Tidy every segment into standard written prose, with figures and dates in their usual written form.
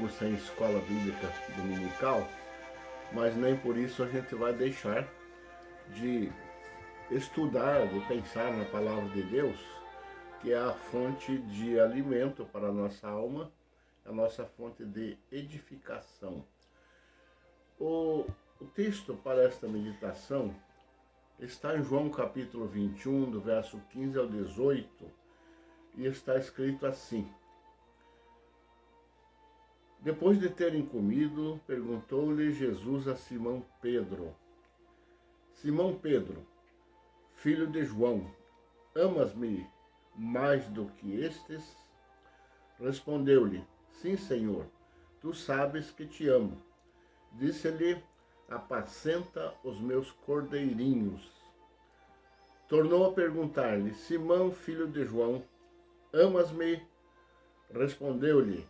estamos sem escola bíblica dominical, mas nem por isso a gente vai deixar de estudar, de pensar na palavra de Deus, que é a fonte de alimento para a nossa alma, a nossa fonte de edificação. O texto para esta meditação está em João capítulo 21, do verso 15 ao 18, e está escrito assim: Depois de terem comido, perguntou-lhe Jesus a Simão Pedro: Simão Pedro, filho de João, amas-me mais do que estes? Respondeu-lhe: Sim, Senhor, tu sabes que te amo. Disse-lhe: Apacenta os meus cordeirinhos. Tornou a perguntar-lhe: Simão, filho de João, amas-me? Respondeu-lhe: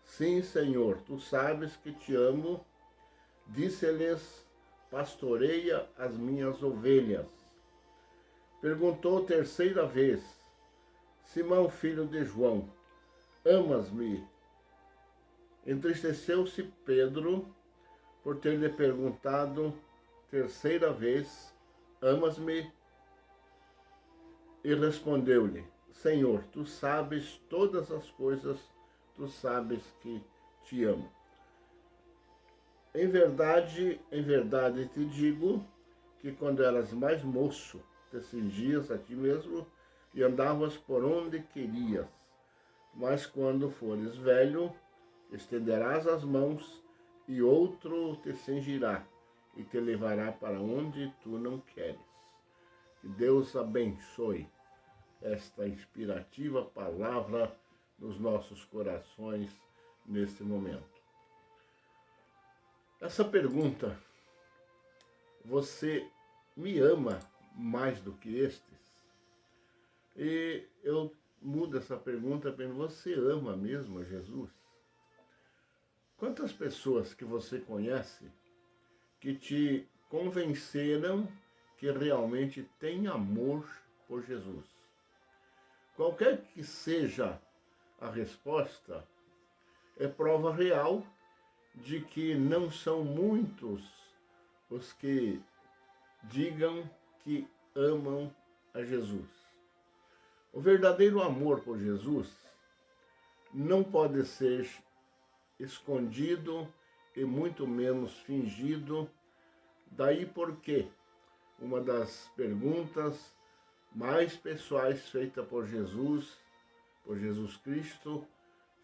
Sim, Senhor, tu sabes que te amo. Disse-lhes: Pastoreia as minhas ovelhas. Perguntou terceira vez: Simão, filho de João, amas-me? Entristeceu-se Pedro por ter lhe perguntado terceira vez: Amas-me? E respondeu-lhe: Senhor, tu sabes todas as coisas, tu sabes que te amo. Em verdade te digo que quando eras mais moço, te cingias a ti mesmo e andavas por onde querias. Mas quando fores velho, estenderás as mãos e outro te cingirá e te levará para onde tu não queres. Que Deus abençoe esta inspirativa palavra nos nossos corações neste momento. Essa pergunta: você me ama mais do que estes? E eu mudo essa pergunta para: você ama mesmo a Jesus? Quantas pessoas que você conhece que te convenceram que realmente tem amor por Jesus? Qualquer que seja a resposta, é prova real de que não são muitos os que digam que amam a Jesus. O verdadeiro amor por Jesus não pode ser escondido e muito menos fingido. Daí porque uma das perguntas mais pessoais feita por Jesus Cristo,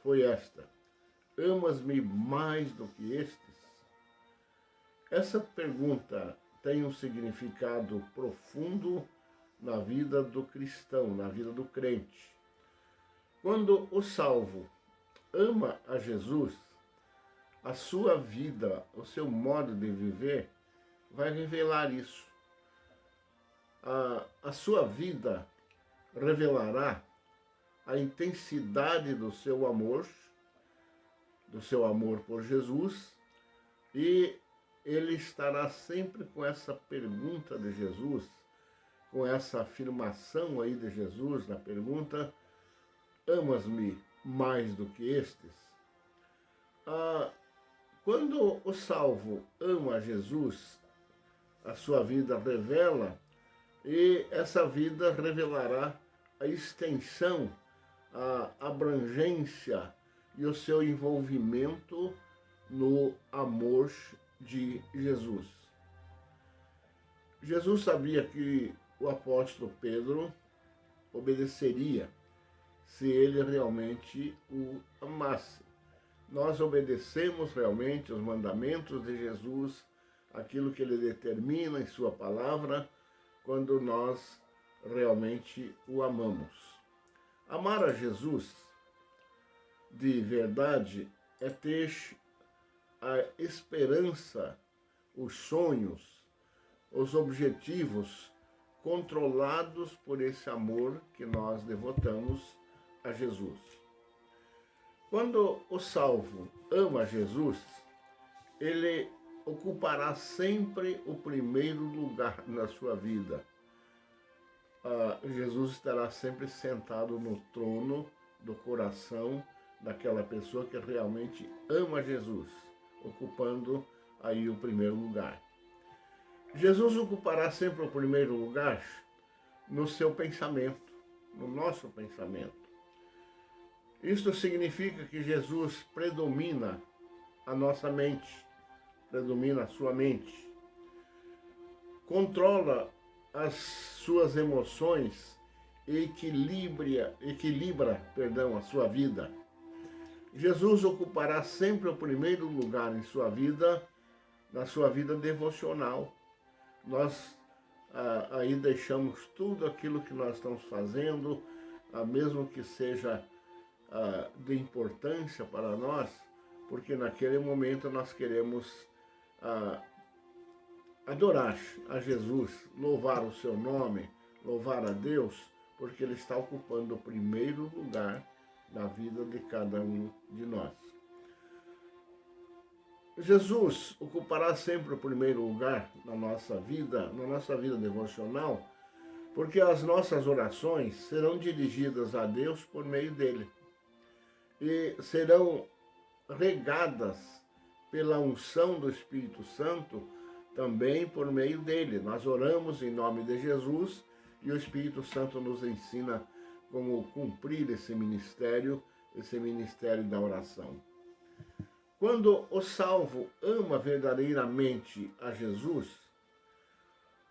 foi esta: amas-me mais do que estes? Essa pergunta tem um significado profundo na vida do cristão, na vida do crente. Quando o salvo ama a Jesus, a sua vida, o seu modo de viver, vai revelar isso. A sua vida revelará a intensidade do seu amor por Jesus, e ele estará sempre com essa pergunta de Jesus, com essa afirmação aí de Jesus na pergunta: amas-me mais do que estes? Quando o salvo ama Jesus, a sua vida revela, e essa vida revelará a extensão, a abrangência e o seu envolvimento no amor de Jesus. Jesus sabia que o apóstolo Pedro obedeceria se ele realmente o amasse. Nós obedecemos realmente os mandamentos de Jesus, aquilo que ele determina em sua palavra, quando nós realmente o amamos. Amar a Jesus de verdade é ter a esperança, os sonhos, os objetivos controlados por esse amor que nós devotamos a Jesus. Quando o salvo ama Jesus, ele ocupará sempre o primeiro lugar na sua vida. Jesus estará sempre sentado no trono do coração daquela pessoa que realmente ama Jesus, ocupando aí o primeiro lugar. Jesus ocupará sempre o primeiro lugar no seu pensamento, no nosso pensamento. Isto significa que Jesus predomina a nossa mente, predomina a sua mente, controla as suas emoções e equilibra a sua vida. Jesus ocupará sempre o primeiro lugar em sua vida, na sua vida devocional. Nós aí deixamos tudo aquilo que nós estamos fazendo, mesmo que seja de importância para nós, porque naquele momento nós queremos adorar a Jesus, louvar o seu nome, louvar a Deus, porque Ele está ocupando o primeiro lugar na vida de cada um de nós. Jesus ocupará sempre o primeiro lugar na nossa vida devocional, porque as nossas orações serão dirigidas a Deus por meio dele e serão regadas pela unção do Espírito Santo também por meio dele. Nós oramos em nome de Jesus e o Espírito Santo nos ensina como cumprir esse ministério da oração. Quando o salvo ama verdadeiramente a Jesus,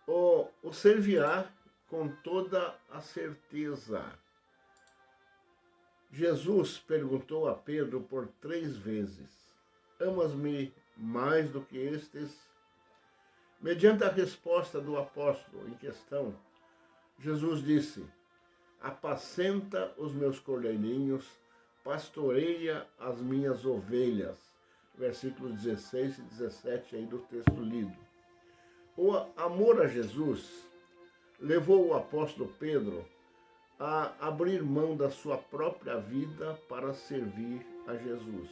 o servirá com toda a certeza. Jesus perguntou a Pedro por 3 vezes: amas-me mais do que estes? Mediante a resposta do apóstolo em questão, Jesus disse: apacenta os meus cordeirinhos, pastoreia as minhas ovelhas. Versículos 16 e 17 aí do texto lido. O amor a Jesus levou o apóstolo Pedro a abrir mão da sua própria vida para servir a Jesus.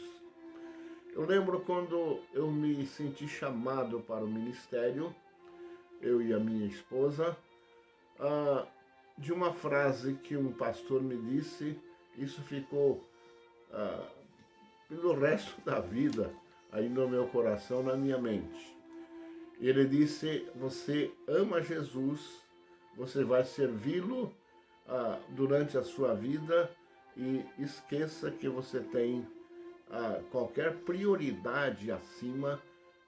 Eu lembro quando eu me senti chamado para o ministério, eu e a minha esposa, de uma frase que um pastor me disse, isso ficou pelo resto da vida aí no meu coração, na minha mente. Ele disse: você ama Jesus, você vai servi-lo durante a sua vida e esqueça que você tem qualquer prioridade acima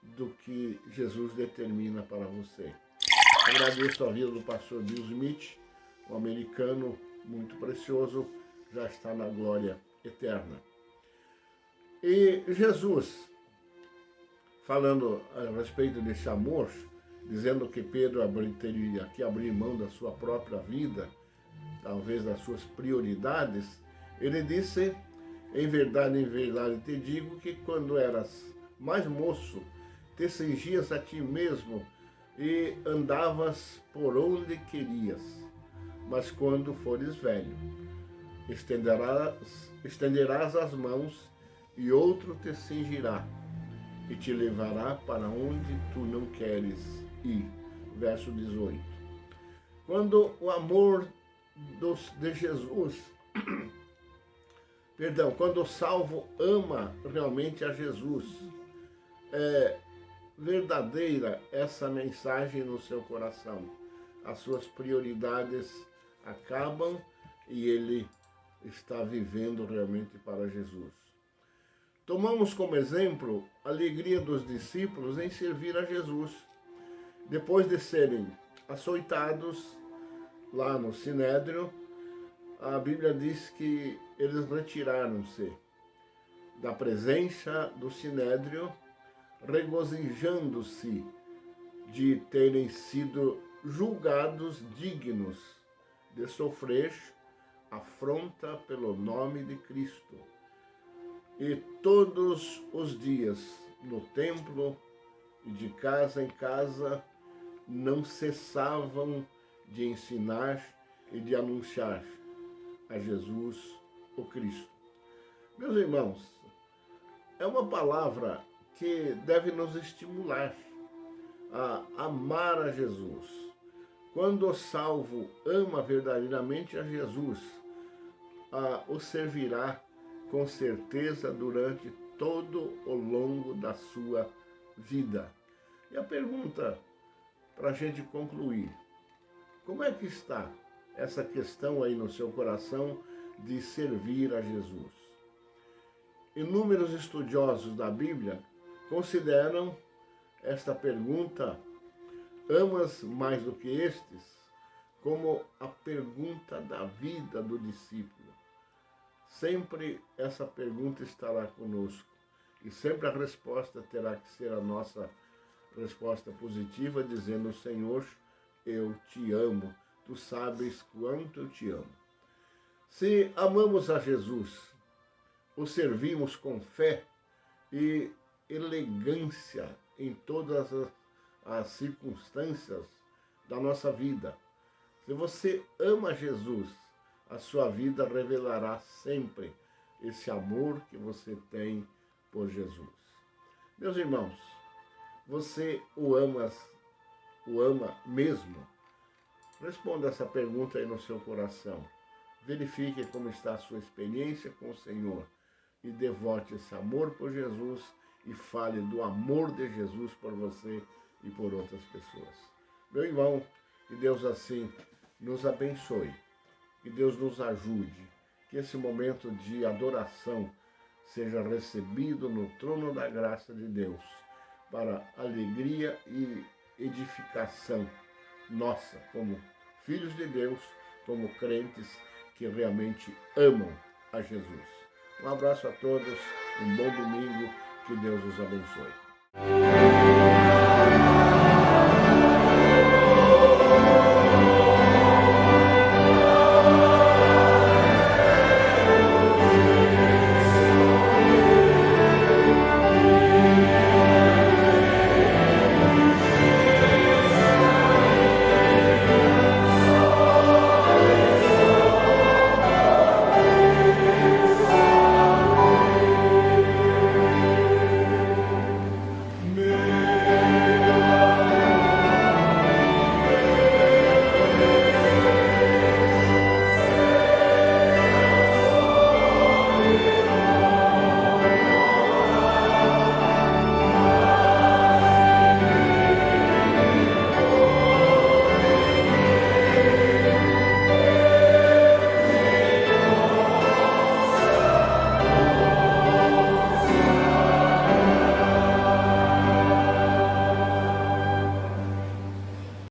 do que Jesus determina para você. Agradeço a vida do pastor Bill Smith, um americano muito precioso, já está na glória eterna. E Jesus, falando a respeito desse amor, dizendo que Pedro teria que abrir mão da sua própria vida, talvez das suas prioridades, ele disse: em verdade, te digo que quando eras mais moço, te cingias a ti mesmo e andavas por onde querias. Mas quando fores velho, estenderás as mãos e outro te cingirá e te levará para onde tu não queres ir. Verso 18. Quando o amor de Jesus, quando o salvo ama realmente a Jesus, é verdadeira essa mensagem no seu coração. As suas prioridades acabam e ele está vivendo realmente para Jesus. Tomamos como exemplo a alegria dos discípulos em servir a Jesus. Depois de serem açoitados lá no Sinédrio, a Bíblia diz que eles retiraram-se da presença do Sinédrio, regozijando-se de terem sido julgados dignos de sofrer afronta pelo nome de Cristo. E todos os dias, no templo e de casa em casa, não cessavam de ensinar e de anunciar a Jesus, o Cristo. Meus irmãos, é uma palavra que deve nos estimular a amar a Jesus. Quando o salvo ama verdadeiramente a Jesus, o servirá com certeza durante todo o longo da sua vida. E a pergunta, para a gente concluir, como é que está essa questão aí no seu coração de servir a Jesus? Inúmeros estudiosos da Bíblia consideram esta pergunta, amas mais do que estes, como a pergunta da vida do discípulo. Sempre essa pergunta estará conosco e sempre a resposta terá que ser a nossa resposta positiva, dizendo: Senhor, eu te amo, tu sabes quanto eu te amo. Se amamos a Jesus, o servimos com fé e elegância em todas as circunstâncias da nossa vida. Se você ama Jesus, a sua vida revelará sempre esse amor que você tem por Jesus. Meus irmãos, você o ama mesmo? Responda essa pergunta aí no seu coração. Verifique como está a sua experiência com o Senhor e devote esse amor por Jesus e fale do amor de Jesus por você e por outras pessoas. Meu irmão, que Deus assim nos abençoe, que Deus nos ajude, que esse momento de adoração seja recebido no trono da graça de Deus, para alegria e edificação nossa, como filhos de Deus, como crentes que realmente amam a Jesus. Um abraço a todos, um bom domingo, que Deus os abençoe.